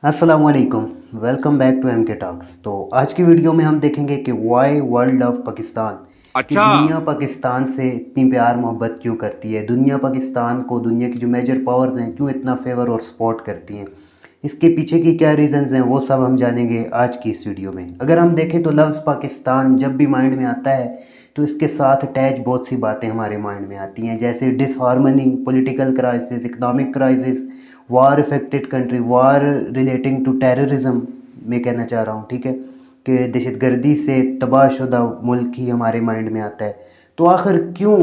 अस्सलाम वालेकुम। Welcome back to M के टॉक्स। तो आज की वीडियो में हम देखेंगे कि वाई वर्ल्ड ऑफ पाकिस्तान, कि अच्छा। दुनिया पाकिस्तान से इतनी प्यार मोहब्बत क्यों करती है, दुनिया पाकिस्तान को, दुनिया की जो मेजर पावर्स हैं क्यों इतना फेवर और सपोर्ट करती हैं, इसके पीछे की क्या रीज़न्स हैं वो सब हम जानेंगे आज की इस वीडियो में। अगर हम देखें तो लफ्ज़ पाकिस्तान जब भी माइंड में आता है तो इसके साथ अटैच बहुत सी बातें हमारे माइंड में आती हैं, जैसे disharmony, political crisis, economic crisis, war affected country, war relating to terrorism मैं कहना चाह रहा हूँ, ठीक है, कि दहशतगर्दी से तबाहशुदा मुल्क ही हमारे माइंड में आता है। तो आखिर क्यों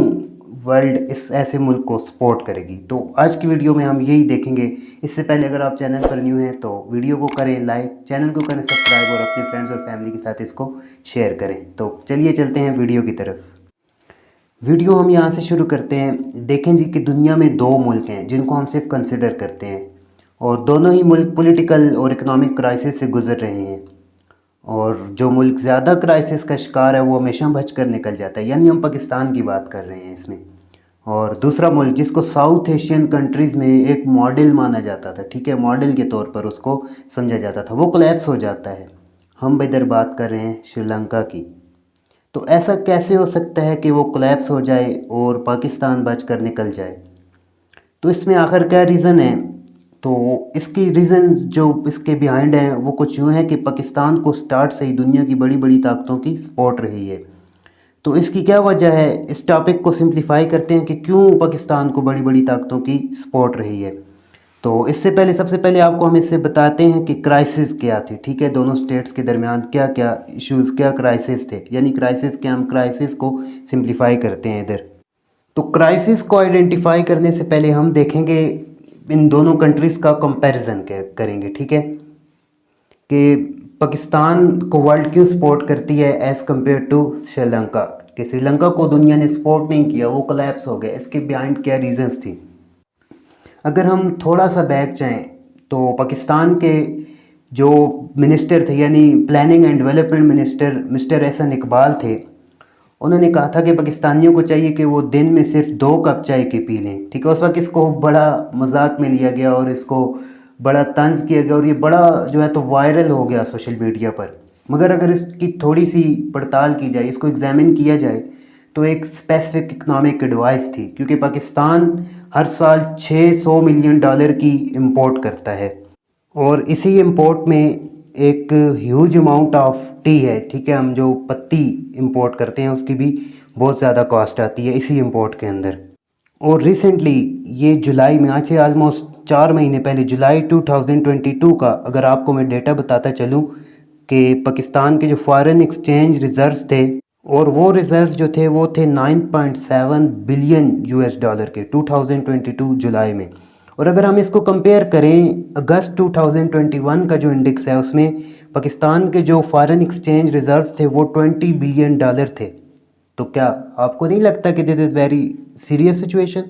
वर्ल्ड इस ऐसे मुल्क को सपोर्ट करेगी, तो आज की वीडियो में हम यही देखेंगे। इससे पहले अगर आप चैनल पर न्यू हैं तो वीडियो को करें लाइक, चैनल को करें सब्सक्राइब और अपने फ्रेंड्स और फैमिली के साथ इसको शेयर करें। तो चलिए चलते हैं वीडियो की तरफ। वीडियो हम यहाँ से शुरू करते हैं। देखें जी कि दुनिया में दो मुल्क हैं जिनको हम सिर्फ कंसिडर करते हैं, और दोनों ही मुल्क पॉलिटिकल और इकोनॉमिक क्राइसिस से गुजर रहे हैं। और जो मुल्क ज़्यादा क्राइसिस का शिकार है वो हमेशा बच कर निकल जाता है, यानी हम पाकिस्तान की बात कर रहे हैं इसमें। और दूसरा मुल्क जिसको साउथ एशियन कंट्रीज़ में एक मॉडल माना जाता था, ठीक है, मॉडल के तौर पर उसको समझा जाता था, वो कोलैप्स हो जाता है। हम इधर बात कर रहे हैं श्रीलंका की। तो ऐसा कैसे हो सकता है कि वो कोलैप्स हो जाए और पाकिस्तान बच कर निकल जाए? तो इसमें आखिर क्या रीज़न है? तो इसकी रीज़न जो इसके बिहाइंड हैं वो कुछ यूँ है कि पाकिस्तान को स्टार्ट से ही दुनिया की बड़ी बड़ी ताकतों की सपोर्ट रही है। तो इसकी क्या वजह है, इस टॉपिक को सिंप्लीफाई करते हैं कि क्यों पाकिस्तान को बड़ी बड़ी ताकतों की सपोर्ट रही है। तो इससे पहले सबसे पहले आपको हम इससे बताते हैं कि क्राइसिस क्या थी, ठीक है, दोनों स्टेट्स के दरमियान क्या क्या इश्यूज़, क्या क्राइसिस थे, यानी क्राइसिस क्या, हम क्राइसिस को सिंप्लीफाई करते हैं इधर। तो क्राइसिस को आइडेंटिफाई करने से पहले हम देखेंगे, इन दोनों कंट्रीज़ का कंपैरिजन करेंगे, ठीक है, कि पाकिस्तान को वर्ल्ड क्यों सपोर्ट करती है एज़ कम्पेयर टू श्रीलंका, कि श्रीलंका को दुनिया ने सपोर्ट नहीं किया, वो कोलैप्स हो गया, इसके बिहाइंड क्या रीजंस थी। अगर हम थोड़ा सा बैक जाएं तो पाकिस्तान के जो मिनिस्टर थे, यानी planning and development minister mister Ahsan Iqbal थे, उन्होंने कहा था कि पाकिस्तानियों को चाहिए कि वो दिन में सिर्फ 2 कप चाय के पी लें, ठीक है। उस वक्त इसको बड़ा मजाक में लिया गया और इसको बड़ा तंज किया गया और ये बड़ा जो है तो वायरल हो गया सोशल मीडिया पर। मगर अगर इसकी थोड़ी सी पड़ताल की जाए, इसको एग्जामिन किया जाए, तो एक स्पेसिफिक इकनॉमिक एडवाइस थी, क्योंकि पाकिस्तान हर साल $600 मिलियन की इंपोर्ट करता है, और इसी इंपोर्ट में एक ह्यूज अमाउंट ऑफ टी है, ठीक है, हम जो पत्ती इंपोर्ट करते हैं उसकी भी बहुत ज़्यादा कॉस्ट आती है इसी इंपोर्ट के अंदर। और रिसेंटली ये जुलाई में, आज से आलमोस्ट 4 महीने पहले, जुलाई 2022 का अगर आपको मैं डेटा बताता चलूँ, कि पाकिस्तान के जो फॉरेन एक्सचेंज रिज़र्व्स थे, और वो रिज़र्व्स जो थे वो थे 9.7 बिलियन US डॉलर के 2022 जुलाई में। और अगर हम इसको कंपेयर करें अगस्त 2021 का जो इंडेक्स है, उसमें पाकिस्तान के जो फॉरेन एक्सचेंज रिज़र्व्स थे वो $20 बिलियन थे। तो क्या आपको नहीं लगता कि this is very serious situation?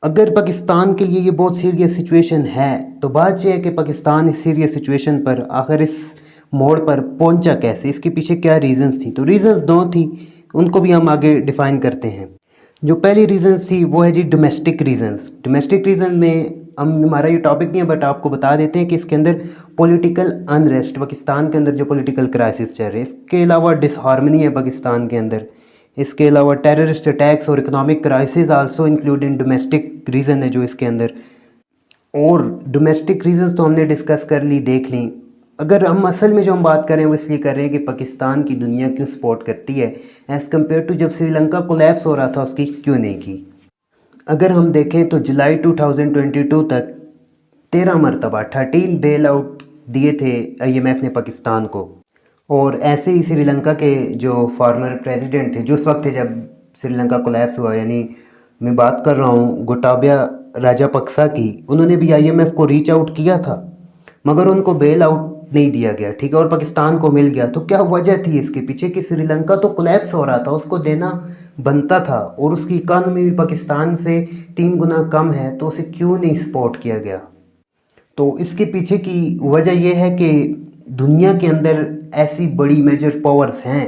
अगर पाकिस्तान के लिए ये बहुत सीरियस सिचुएशन है, तो बात यह है कि पाकिस्तान इस सीरियस सिचुएशन पर आखिर इस मोड़ पर पहुंचा कैसे, इसके पीछे क्या रीजंस थी। तो रीजंस दो थी, उनको भी हम आगे डिफ़ाइन करते हैं। जो पहली रीजंस थी वो है जी डोमेस्टिक रीजंस। डोमेस्टिक रीजन में हमारा ये टॉपिक नहीं है, बट आपको बता देते हैं कि इसके अंदर पॉलिटिकल अनरेस्ट, पाकिस्तान के अंदर जो पॉलिटिकल क्राइसिस चल रहे हैं, इसके अलावा डिसहार्मनी है पाकिस्तान के अंदर, इसके अलावा टेररिस्ट अटैक्स और economic crisis also include in domestic reason है जो इसके अंदर। और डोमेस्टिक रीजंस तो हमने डिस्कस कर ली, देख ली। अगर हम असल में जो हम बात करें वो इसलिए कर रहे हैं कि पाकिस्तान की दुनिया क्यों सपोर्ट करती है एज़ कम्पेयर टू जब श्रीलंका कोलैप्स हो रहा था उसकी क्यों नहीं की। अगर हम देखें तो जुलाई 2022 तक 13 मरतबा 13 बेल आउट दिए थे IMF ने पाकिस्तान को। और ऐसे ही श्रीलंका के जो फॉर्मर प्रेसिडेंट थे जो उस वक्त थे जब श्रीलंका कोलैप्स हुआ, यानी मैं बात कर रहा हूँ गोटाबाया राजापक्सा की, उन्होंने भी IMF को रीच आउट किया था, मगर उनको बेल आउट नहीं दिया गया, ठीक है, और पाकिस्तान को मिल गया। तो क्या वजह थी इसके पीछे, कि श्रीलंका तो कोलैप्स हो रहा था, उसको देना बनता था, और उसकी इकानमी भी पाकिस्तान से 3 गुना कम है, तो उसे क्यों नहीं सपोर्ट किया गया। तो इसके पीछे की वजह यह है कि दुनिया के अंदर ऐसी बड़ी मेजर पावर्स हैं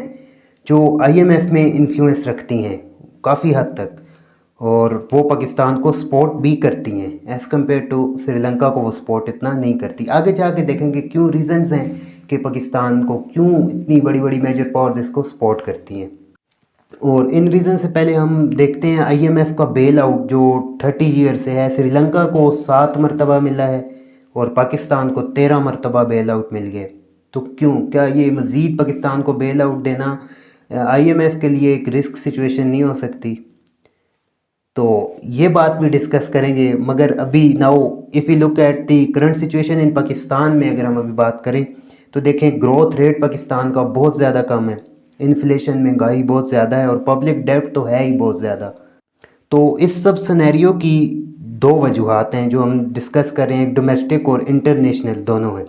जो IMF में इन्फ्लुएंस रखती हैं काफ़ी हद तक। और वो पाकिस्तान को सपोर्ट भी करती हैं एज़ कम्पेयर टू श्रीलंका को वो सपोर्ट इतना नहीं करती। आगे जाके देखेंगे क्यों रीज़न्स हैं कि पाकिस्तान को क्यों इतनी बड़ी बड़ी मेजर पावर्स इसको सपोर्ट करती हैं। और इन रीज़न से पहले हम देखते हैं IMF का बेल आउट जो 30 ईयर से है। श्रीलंका को 7 मरतबा मिला है और पाकिस्तान को 13 मरतबा बेल आउट मिल गए। तो क्यों, क्या ये मज़ीद पाकिस्तान को बेल आउट देना IMF के लिए एक रिस्क सिचुएशन नहीं हो सकती? तो ये बात भी डिस्कस करेंगे। मगर अभी now if you look at the current situation in Pakistan में अगर हम अभी बात करें तो देखें ग्रोथ रेट पाकिस्तान का बहुत ज़्यादा कम है, इन्फ्लेशन महंगाई बहुत ज़्यादा है और पब्लिक डेब्ट तो है ही बहुत ज़्यादा। तो इस सब सिनेरियो की दो वजूहात हैं जो हम डिस्कस कर रहे हैं, डोमेस्टिक और इंटरनेशनल दोनों हैं।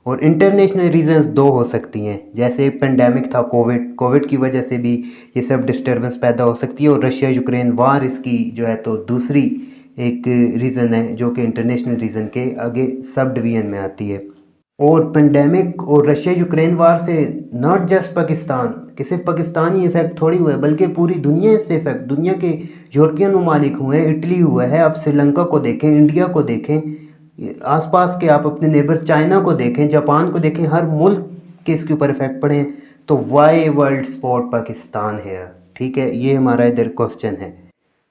और इंटरनेशनल रीजंस दो हो सकती हैं, जैसे पेंडेमिक था कोविड की वजह से भी ये सब डिस्टर्बेंस पैदा हो सकती है और रशिया यूक्रेन वार इसकी जो है तो दूसरी एक रीज़न है जो कि इंटरनेशनल रीज़न के आगे सब डिवीजन में आती है। और पेंडेमिक और रशिया यूक्रेन वार से नॉट जस्ट पाकिस्तान कि सिर्फ पाकिस्तान ही इफ़ेक्ट थोड़ी हुआ है बल्कि पूरी दुनिया इससे इफ़ेक्ट, दुनिया के यूरोपियन ममालिक हुए हैं, इटली हुआ है, आप श्रीलंका को देखें, इंडिया को देखें, आसपास के आप अपने नेबर्स चाइना को देखें, जापान को देखें, हर मुल्क के इसके ऊपर इफ़ेक्ट पड़े हैं। तो वाई वर्ल्ड स्पोर्ट पाकिस्तान है, ठीक है, ये हमारा इधर क्वेश्चन है।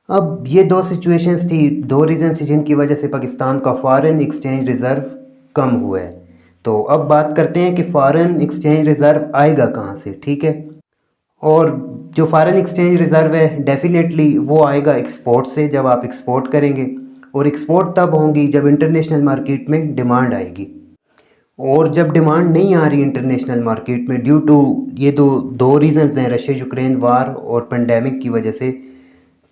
अब ये दो सिचुएशंस थी, दो रीज़न थी जिनकी वजह से पाकिस्तान का फॉरेन एक्सचेंज रिज़र्व कम हुआ है। तो अब बात करते हैं कि फॉरेन एक्सचेंज रिज़र्व आएगा कहाँ से, ठीक है। और जो फॉरेन एक्सचेंज रिज़र्व है डेफिनेटली वो आएगा एक्सपोर्ट से, जब आप एक्सपोर्ट करेंगे, और एक्सपोर्ट तब होंगी जब इंटरनेशनल मार्केट में डिमांड आएगी। और जब डिमांड नहीं आ रही इंटरनेशनल मार्केट में ड्यू टू ये दो रीज़न्स हैं, रशिया यूक्रेन वार और पेंडेमिक की वजह से,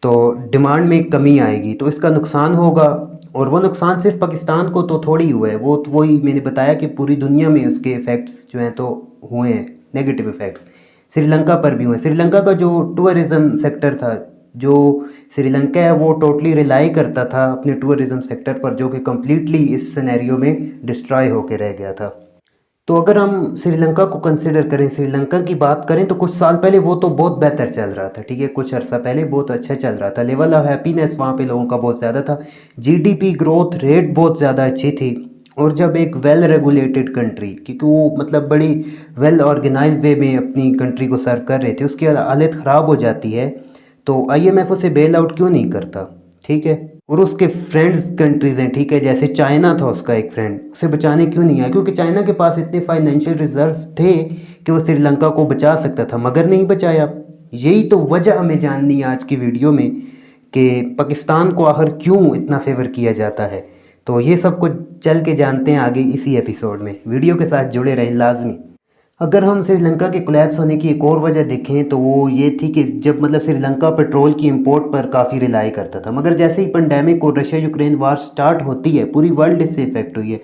तो डिमांड में कमी आएगी तो इसका नुकसान होगा। और वो नुकसान सिर्फ पाकिस्तान को तो थोड़ी हुआ है, वो तो वही मैंने बताया कि पूरी दुनिया में उसके इफ़ेक्ट्स जो हैं तो हुए हैं, नेगेटिव इफ़ेक्ट्स श्रीलंका पर भी हुए। श्रीलंका का जो टूरिज़्म सेक्टर था, जो श्रीलंका है वो टोटली रिलाई करता था अपने टूरिज़्म सेक्टर पर, जो कि कम्प्लीटली इस सिनेरियो में डिस्ट्रॉय होकर रह गया था। तो अगर हम श्रीलंका को कंसिडर करें, श्रीलंका की बात करें तो कुछ साल पहले वो तो बहुत बेहतर चल रहा था, ठीक है, कुछ अर्सा पहले बहुत अच्छा चल रहा था, लेवल ऑफ हैप्पीनेस वहाँ पे लोगों का बहुत ज़्यादा था, जीडीपी ग्रोथ रेट बहुत ज़्यादा अच्छी थी। और जब एक वेल रेगुलेटेड कंट्री, क्योंकि वो मतलब बड़ी वेल ऑर्गेनाइज वे में अपनी कंट्री को सर्व कर रहे थे, उसकी हालत ख़राब हो जाती है तो IMF उसे बेल आउट क्यों नहीं करता, ठीक है। और उसके फ्रेंड्स कंट्रीज़ हैं, ठीक है, जैसे चाइना था उसका एक फ्रेंड, उसे बचाने क्यों नहीं आया, क्योंकि चाइना के पास इतने फाइनेंशियल रिजर्व्स थे कि वो श्रीलंका को बचा सकता था मगर नहीं बचाया। यही तो वजह हमें जाननी है आज की वीडियो में कि पाकिस्तान को आखिर क्यों इतना फेवर किया जाता है। तो ये सब कुछ चल के जानते हैं आगे इसी एपिसोड में, वीडियो के साथ जुड़े रहें लाजमी। अगर हम श्रीलंका के कोलैप्स होने की एक और वजह देखें तो वो ये थी कि जब मतलब श्रीलंका पेट्रोल की इंपोर्ट पर काफ़ी रिलाई करता था, मगर जैसे ही पेंडेमिक और रशिया यूक्रेन वार स्टार्ट होती है पूरी वर्ल्ड इससे इफेक्ट हुई है।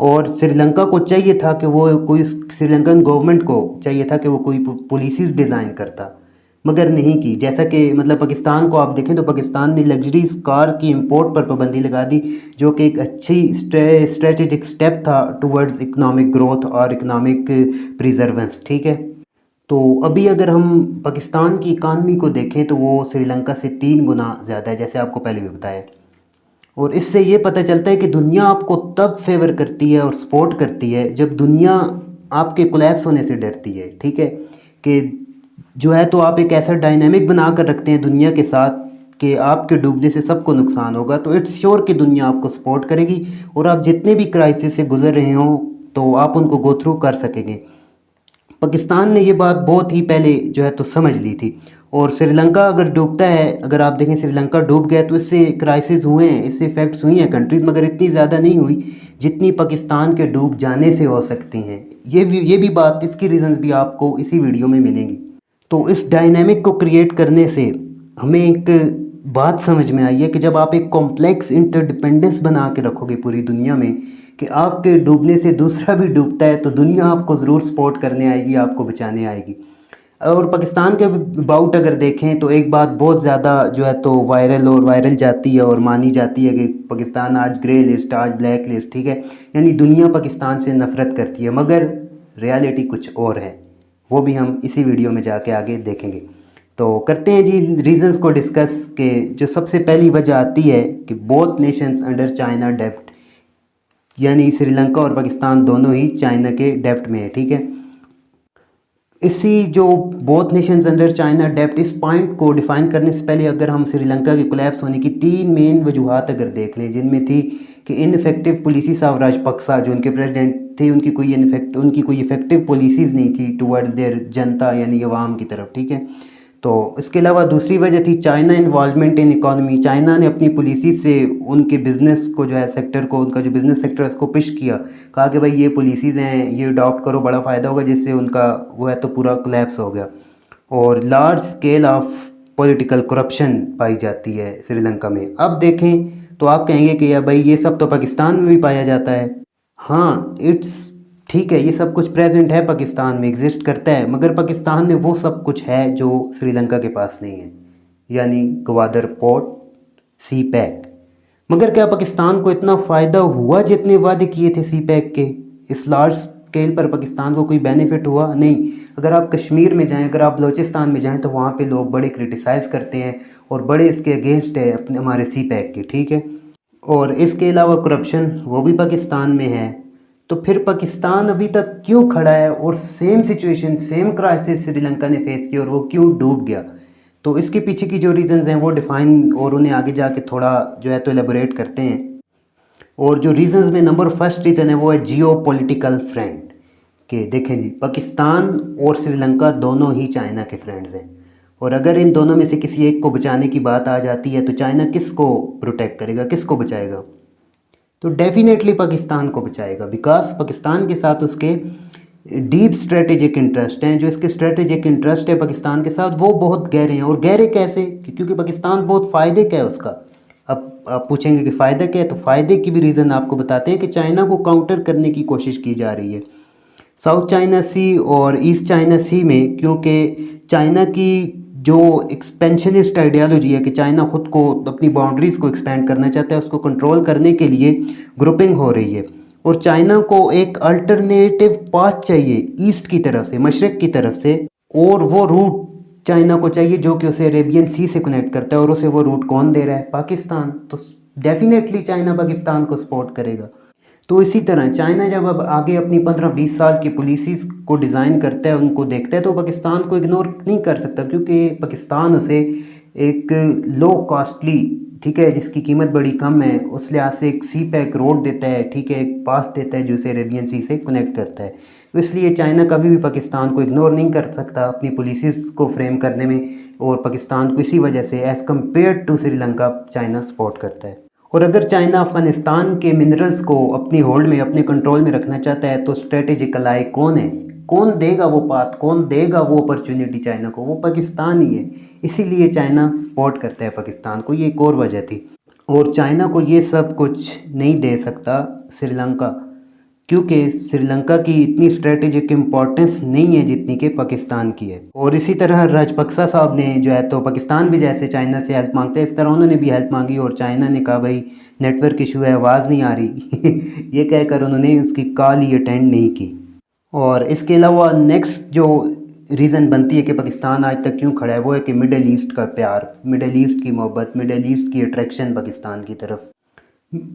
और श्रीलंका को चाहिए था कि वो कोई, श्रीलंकन गवर्नमेंट को चाहिए था कि वो कोई पॉलिसीज़ डिज़ाइन करता, मगर नहीं की। जैसा कि मतलब पाकिस्तान को आप देखें तो पाकिस्तान ने लग्जरी कार की इंपोर्ट पर पाबंदी लगा दी, जो कि एक अच्छी स्ट्रेटेजिक स्टेप था टुवर्ड्स इकोनॉमिक ग्रोथ और इकोनॉमिक प्रिजर्वेंस, ठीक है। तो अभी अगर हम पाकिस्तान की इकानमी को देखें तो वो श्रीलंका से 3 गुना ज़्यादा है, जैसे आपको पहले भी बताया। और इससे ये पता चलता है कि दुनिया आपको तब फेवर करती है और सपोर्ट करती है जब दुनिया आपके कोलैप्स होने से डरती है, ठीक है, कि जो है तो आप एक ऐसा डायनामिक बना कर रखते हैं दुनिया के साथ कि आपके डूबने से सबको नुकसान होगा, तो इट्स श्योर कि दुनिया आपको सपोर्ट करेगी और आप जितने भी क्राइसिस से गुजर रहे हों तो आप उनको गो थ्रू कर सकेंगे। पाकिस्तान ने ये बात बहुत ही पहले जो है तो समझ ली थी। और श्रीलंका अगर डूबता है, अगर आप देखें श्रीलंका डूब गया तो इससे क्राइसिस हुए हैं, इससे इफ़ेक्ट्स हुई हैं कंट्रीज़, मगर इतनी ज़्यादा नहीं हुई जितनी पाकिस्तान के डूब जाने से हो सकती हैं। ये भी बात, इसकी रीज़न्स भी आपको इसी वीडियो में मिलेंगी। तो इस डायनामिक को क्रिएट करने से हमें एक बात समझ में आई है कि जब आप एक कॉम्प्लेक्स इंटरडिपेंडेंस बना के रखोगे पूरी दुनिया में कि आपके डूबने से दूसरा भी डूबता है तो दुनिया आपको ज़रूर सपोर्ट करने आएगी, आपको बचाने आएगी। और पाकिस्तान के अबाउट अगर देखें तो एक बात बहुत ज़्यादा जो है तो वायरल जाती है और मानी जाती है कि पाकिस्तान आज ग्रे लिस्ट, आज ब्लैक लिस्ट, ठीक है, यानी दुनिया पाकिस्तान से नफ़रत करती है, मगर रियलिटी कुछ और है, वो भी हम इसी वीडियो में जाके आगे देखेंगे। तो करते हैं जी रीजंस को डिस्कस के जो सबसे पहली वजह आती है कि बोथ नेशंस अंडर चाइना डेप्ट, यानी श्रीलंका और पाकिस्तान दोनों ही चाइना के डेप्ट में है। ठीक है, इसी जो बोथ नेशंस अंडर चाइना डेप्ट, इस पॉइंट को डिफाइन करने से पहले अगर हम श्रीलंका के कोलैप्स होने की 3 मेन वजूहात अगर देख लें, जिनमें थी कि इनफेक्टिव पॉलिसीज ऑफ राजपक्सा जो उनके प्रेसिडेंट थे, उनकी कोई इफेक्टिव पॉलिसीज़ नहीं थी टुवर्ड्स देयर जनता यानी अवाम की तरफ। ठीक है, तो इसके अलावा दूसरी वजह थी China involvement in economy. China ने अपनी पॉलिसी से उनके बिज़नेस को जो है सेक्टर को, उनका जो बिज़नेस सेक्टर है उसको पुश किया, कहा कि भाई ये पॉलिसीज़ हैं ये अडॉप्ट करो, बड़ा फ़ायदा होगा, जिससे उनका वो है तो पूरा कोलैप्स हो गया। और large scale of political corruption पाई जाती है श्रीलंका में। अब देखें तो आप कहेंगे कि यार भाई ये सब तो पाकिस्तान में भी पाया जाता है। हाँ, इट्स ठीक है, ये सब कुछ प्रेजेंट है पाकिस्तान में, एग्जिस्ट करता है, मगर पाकिस्तान में वो सब कुछ है जो श्रीलंका के पास नहीं है, यानी ग्वादर पोर्ट, सी पैक। मगर क्या पाकिस्तान को इतना फ़ायदा हुआ जितने वादे किए थे सी पैक के? इस लार्ज स्केल पर पाकिस्तान को कोई बेनिफिट हुआ? नहीं। अगर आप कश्मीर में जाएं, अगर आप बलूचिस्तान में जाएं, तो वहाँ पे लोग बड़े क्रिटिसाइज़ करते हैं और बड़े इसके अगेंस्ट है अपने हमारे सी पैक के। ठीक है, और इसके अलावा करप्शन वो भी पाकिस्तान में है। तो फिर पाकिस्तान अभी तक क्यों खड़ा है और same situation, same crisis Sri Lanka ने फेस की और वो क्यों डूब गया? तो इसके पीछे की जो रीज़न्स हैं वो डिफ़ाइन और उन्हें आगे जाके थोड़ा जो है तो एलेबोरेट करते हैं। और जो रीज़न्स में नंबर फर्स्ट रीज़न है वो है जियो पॉलिटिकल फ्रेंड। कि देखें जी, पाकिस्तान और श्रीलंका दोनों ही चाइना के फ्रेंड्स हैं, और अगर इन दोनों में से किसी एक को बचाने की बात आ जाती है तो चाइना किसको प्रोटेक्ट करेगा, किसको बचाएगा? तो डेफिनेटली पाकिस्तान को बचाएगा, बिकॉज पाकिस्तान के साथ उसके डीप स्ट्रेटेजिक इंटरेस्ट हैं। जो इसके स्ट्रेटेजिक इंटरेस्ट है पाकिस्तान के साथ वो बहुत गहरे हैं। और गहरे कैसे? क्योंकि पाकिस्तान बहुत फ़ायदे का है उसका। अब आप पूछेंगे कि फ़ायदा क्या है, तो फ़ायदे की भी रीज़न आपको बताते हैं कि चाइना को काउंटर करने की कोशिश की जा रही है साउथ चाइना सी और ईस्ट चाइना सी में, क्योंकि चाइना की जो एक्सपेंशनिस्ट आइडियालॉजी है कि चाइना ख़ुद को अपनी बाउंड्रीज़ को एक्सपेंड करना चाहता है, उसको कंट्रोल करने के लिए ग्रुपिंग हो रही है। और चाइना को एक अल्टरनेटिव पाथ चाहिए ईस्ट की तरफ से, मशरक़ की तरफ से, और वो रूट चाइना को चाहिए जो कि उसे अरेबियन सी से कनेक्ट करता है। और उसे वो रूट कौन दे रहा है? पाकिस्तान। तो डेफिनेटली चाइना पाकिस्तान को सपोर्ट करेगा। तो इसी तरह चाइना जब अब आगे अपनी 15-20 साल की पॉलिसीज़ को डिज़ाइन करता है, उनको देखता है, तो पाकिस्तान को इग्नोर नहीं कर सकता, क्योंकि पाकिस्तान उसे एक लो कॉस्टली, ठीक है, जिसकी कीमत बड़ी कम है, उस लिहाज से एक सी पैक रोड देता है, ठीक है, एक पाथ देता है जो उसे अरेबियन सी से कनेक्ट करता है। तो इसलिए चाइना कभी भी पाकिस्तान को इग्नोर नहीं कर सकता अपनी पॉलिसीज़ को फ्रेम करने में, और पाकिस्तान को इसी वजह से as compare to Sri Lanka China support करता है। और अगर चाइना अफ़गानिस्तान के मिनरल्स को अपनी होल्ड में, अपने कंट्रोल में रखना चाहता है, तो स्ट्रेटेजिक अलाई कौन है? कौन देगा वो पाथ, कौन देगा वो अपॉर्चुनिटी चाइना को? वो पाकिस्तान ही है। इसीलिए चाइना सपोर्ट करता है पाकिस्तान को, ये एक और वजह थी। और चाइना को ये सब कुछ नहीं दे सकता श्रीलंका, क्योंकि श्रीलंका की इतनी स्ट्रेटेजिक इम्पोर्टेंस नहीं है जितनी कि पाकिस्तान की है। और इसी तरह राजपक्सा साहब ने जो है तो पाकिस्तान भी जैसे चाइना से हेल्प मांगते हैं, इस तरह उन्होंने भी हेल्प मांगी, और चाइना ने कहा भाई नेटवर्क इशू है, आवाज़ नहीं आ रही ये कहकर उन्होंने उसकी कॉल ही अटेंड नहीं की। और इसके अलावा नेक्स्ट जो रीज़न बनती है कि पाकिस्तान आज तक क्यों खड़ा है, वो है कि मिडल ईस्ट का प्यार, मिडल ईस्ट की मोहब्बत, मिडल ईस्ट की अट्रैक्शन पाकिस्तान की तरफ।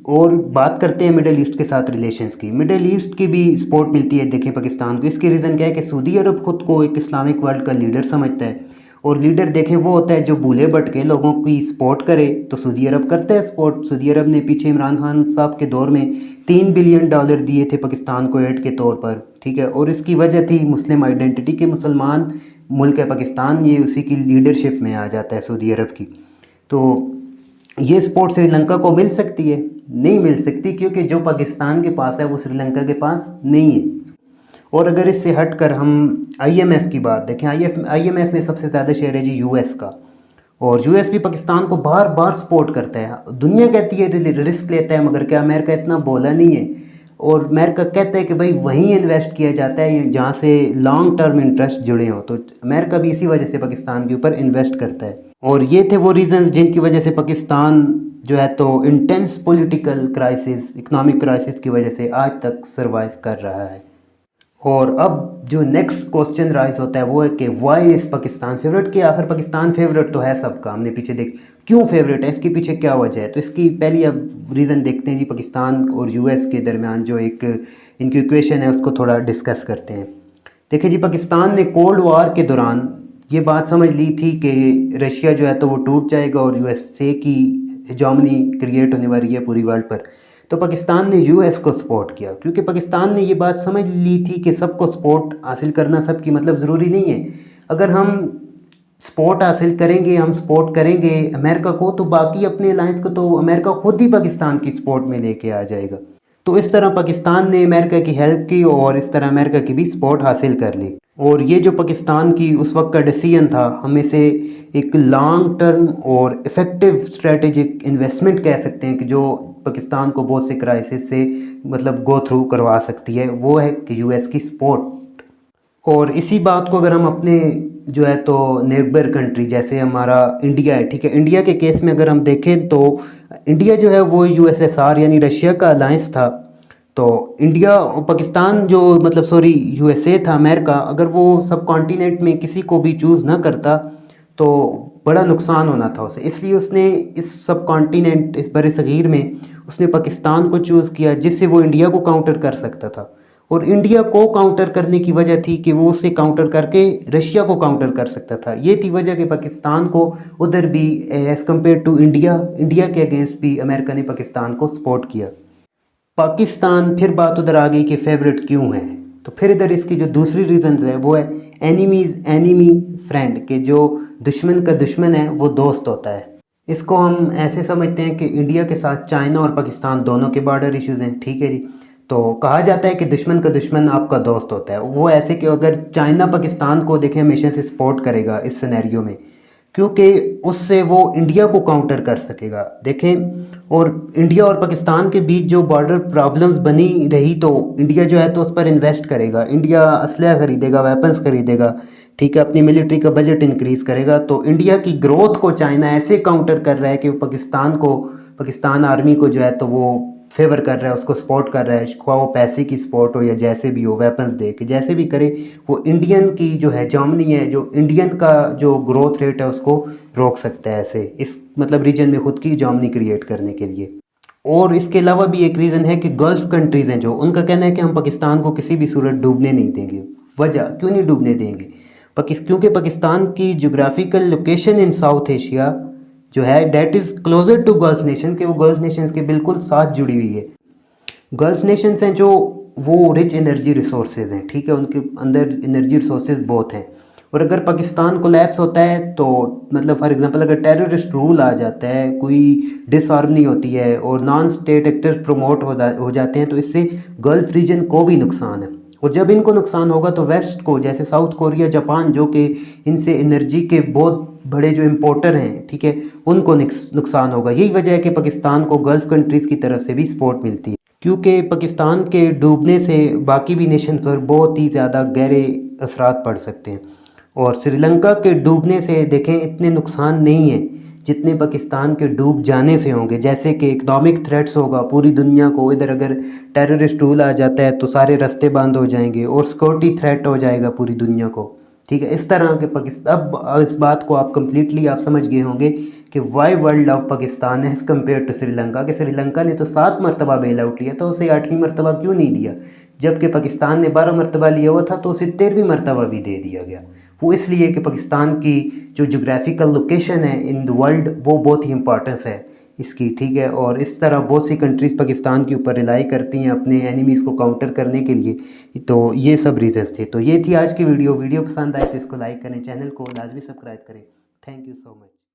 और बात करते हैं मिडल ईस्ट के साथ रिलेशंस की। मिडल ईस्ट की भी सपोर्ट मिलती है देखें पाकिस्तान को। इसकी रीज़न क्या है कि सऊदी अरब ख़ुद को एक इस्लामिक वर्ल्ड का लीडर समझता है, और लीडर देखें वो होता है जो भूले भटके लोगों की सपोर्ट करे। तो सऊदी अरब करता है सपोर्ट। सऊदी अरब ने पीछे इमरान खान साहब के दौर में $3 बिलियन दिए थे पाकिस्तान को एड के तौर पर, ठीक है, और इसकी वजह थी मुस्लिम आइडेंटिटी के, मुसलमान मुल्क है पाकिस्तान, ये उसी की लीडरशिप में आ जाता है सऊदी अरब की। तो ये सपोर्ट श्रीलंका को मिल सकती है? नहीं मिल सकती, क्योंकि जो पाकिस्तान के पास है वो श्रीलंका के पास नहीं है। और अगर इससे हटकर हम IMF की बात देखें, IMF में सबसे ज़्यादा शेयर है जी US का, और US भी पाकिस्तान को बार बार सपोर्ट करता है। दुनिया कहती है रिस्क लेता है, मगर क्या अमेरिका इतना बोला नहीं है? और अमेरिका कहता है कि भाई वहीं इन्वेस्ट किया जाता है जहाँ से लॉन्ग टर्म इंटरेस्ट जुड़े हों। तो अमेरिका भी इसी वजह से पाकिस्तान के ऊपर इन्वेस्ट करता है। और ये थे वो रीज़न्स जिनकी वजह से पाकिस्तान जो है तो intense political crisis, economic crisis की वजह से आज तक सरवाइव कर रहा है। और अब जो नेक्स्ट क्वेश्चन राइज होता है वो है कि वाई इज़ पाकिस्तान फेवरेट, कि आखिर पाकिस्तान फेवरेट तो है सबका, हमने पीछे देख क्यों फेवरेट है, इसके पीछे क्या वजह है। तो इसकी पहली अब रीज़न देखते हैं जी, पाकिस्तान और यूएस के दरमियान जो एक इनकी इक्वेशन है उसको थोड़ा डिस्कस करते हैं। देखिए जी, पाकिस्तान ने कोल्ड वार के दौरान ये बात समझ ली थी कि रशिया जो है तो वो टूट जाएगा और यूएसए की हेजेमनी क्रिएट होने वाली है पूरी वर्ल्ड पर। तो पाकिस्तान ने यूएस को सपोर्ट किया, क्योंकि पाकिस्तान ने ये बात समझ ली थी कि सबको सपोर्ट हासिल करना सबकी मतलब ज़रूरी नहीं है। अगर हम सपोर्ट हासिल करेंगे, हम सपोर्ट करेंगे अमेरिका को, तो बाकी अपने अलायंस को तो अमेरिका खुद ही पाकिस्तान की सपोर्ट में लेके आ जाएगा। तो इस तरह पाकिस्तान ने अमेरिका की हेल्प की और इस तरह अमेरिका की भी सपोर्ट हासिल कर ली। और ये जो पाकिस्तान की उस वक्त का डिसीजन था, हमें से एक लॉन्ग टर्म और इफ़ेक्टिव स्ट्रेटेजिक इन्वेस्टमेंट कह सकते हैं कि जो पाकिस्तान को बहुत से क्राइसिस से मतलब गो थ्रू करवा सकती है, वो है कि यूएस की सपोर्ट। और इसी बात को अगर हम अपने जो है तो नेबर कंट्री जैसे हमारा इंडिया है, ठीक है, इंडिया के केस में अगर हम देखें तो इंडिया जो है वो यूएसएसआर यानी रशिया का अलायंस था। तो इंडिया और पाकिस्तान जो मतलब सॉरी यूएसए था अमेरिका, अगर वो सब कॉन्टिनेंट में किसी को भी चूज़ ना करता तो बड़ा नुकसान होना था उसे, इसलिए उसने इस सब कॉन्टिनेंट इस बड़े सग़ीर में उसने पाकिस्तान को चूज़ किया, जिससे वो इंडिया को काउंटर कर सकता था। और इंडिया को काउंटर करने की वजह थी कि वो उसे काउंटर करके रशिया को काउंटर कर सकता था। ये थी वजह कि पाकिस्तान को उधर भी एज़ कम्पेयर टू इंडिया के अगेंस्ट भी अमेरिका ने पाकिस्तान को सपोर्ट किया। पाकिस्तान फिर बात उधर आ गई कि फेवरेट क्यों है। तो फिर इधर इसकी जो दूसरी रीज़न्स है वो है एनिमीज़ एनिमी फ्रेंड, के जो दुश्मन का दुश्मन है वो दोस्त होता है। इसको हम ऐसे समझते हैं कि इंडिया के साथ चाइना और पाकिस्तान दोनों के बॉर्डर इश्यूज़ हैं, ठीक है जी। तो कहा जाता है कि दुश्मन का दुश्मन आपका दोस्त होता है। वो ऐसे कि अगर चाइना पाकिस्तान को देखें हमेशा से सपोर्ट करेगा इस सिनेरियो में, क्योंकि उससे वो इंडिया को काउंटर कर सकेगा। देखें, और इंडिया और पाकिस्तान के बीच जो बॉर्डर प्रॉब्लम्स बनी रही तो इंडिया जो है तो उस पर इन्वेस्ट करेगा, इंडिया असलहा खरीदेगा, वेपन्स खरीदेगा, ठीक है, अपनी मिलिट्री का बजट इंक्रीज़ करेगा। तो इंडिया की ग्रोथ को चाइना ऐसे काउंटर कर रहा है कि वो पाकिस्तान आर्मी को जो है तो वो फेवर कर रहा है, उसको सपोर्ट कर रहा है, ख्वाह वो पैसे की सपोर्ट हो या जैसे भी हो, वेपन्स दे के जैसे भी करे, वो इंडियन की जो हेजेमनी है, जो इंडियन का जो ग्रोथ रेट है उसको रोक सकता है ऐसे इस मतलब रीजन में खुद की हेजेमनी क्रिएट करने के लिए। और इसके अलावा भी एक रीज़न है कि गल्फ़ कंट्रीज़ हैं जो, उनका कहना है कि हम पाकिस्तान को किसी भी सूरत डूबने नहीं देंगे। वजह क्यों नहीं डूबने देंगे? क्योंकि पाकिस्तान की geographical location in South Asia जो है that is closer to Gulf nation, के वो गल्फ नेशंस के बिल्कुल साथ जुड़ी हुई है। गल्फ नेशंस हैं जो वो रिच एनर्जी रिसोर्सेज हैं, ठीक है, उनके अंदर एनर्जी रिसोर्सेज बहुत हैं। और अगर पाकिस्तान कोलैप्स होता है तो मतलब फॉर एग्जांपल अगर टेररिस्ट रूल आ जाता है, कोई डिसआर्मनी होती है और नॉन स्टेट एक्टर्स प्रमोट हो जाते हैं, तो इससे गल्फ रीजन को भी नुकसान है। और जब इनको नुकसान होगा तो वेस्ट को, जैसे साउथ कोरिया, जापान, जो कि इनसे एनर्जी के बहुत बड़े जो इम्पोर्टर हैं, ठीक है, उनको नुकसान होगा। यही वजह है कि पाकिस्तान को गल्फ़ कंट्रीज़ की तरफ से भी सपोर्ट मिलती है, क्योंकि पाकिस्तान के डूबने से बाकी भी नेशन पर बहुत ही ज़्यादा गहरे असरात पड़ सकते हैं। और श्रीलंका के डूबने से देखें इतने नुकसान नहीं है जितने पाकिस्तान के डूब जाने से होंगे। जैसे कि इकनॉमिक थ्रेट्स होगा पूरी दुनिया को, इधर अगर टेररिस्ट रूल आ जाता है तो सारे रास्ते बंद हो जाएंगे और सिक्योरिटी थ्रेट हो जाएगा पूरी दुनिया को, ठीक है। इस तरह के पाकिस्तान, अब इस बात को आप कम्प्लीटली आप समझ गए होंगे कि why world love Pakistan as compare to Sri Lanka, कि श्रीलंका ने तो 7 मरतबा बेल आउट लिया, तो उसे 8वीं मरतबा क्यों नहीं दिया, जबकि पाकिस्तान ने 12 मरतबा लिया हुआ था तो उसे 13वीं मरतबा भी दे दिया गया। वो इसलिए कि पाकिस्तान की जो जोग्राफिकल लोकेशन है इन द वर्ल्ड वो बहुत ही इंपॉर्टेंस है इसकी, ठीक है। और इस तरह बहुत सी कंट्रीज़ पाकिस्तान के ऊपर रिलाई करती हैं अपने एनिमीज़ को काउंटर करने के लिए। तो ये सब रीज़न्स थे। तो ये थी आज की वीडियो पसंद आए तो इसको लाइक करें, चैनल को लाजमी सब्सक्राइब करें। Thank you so much.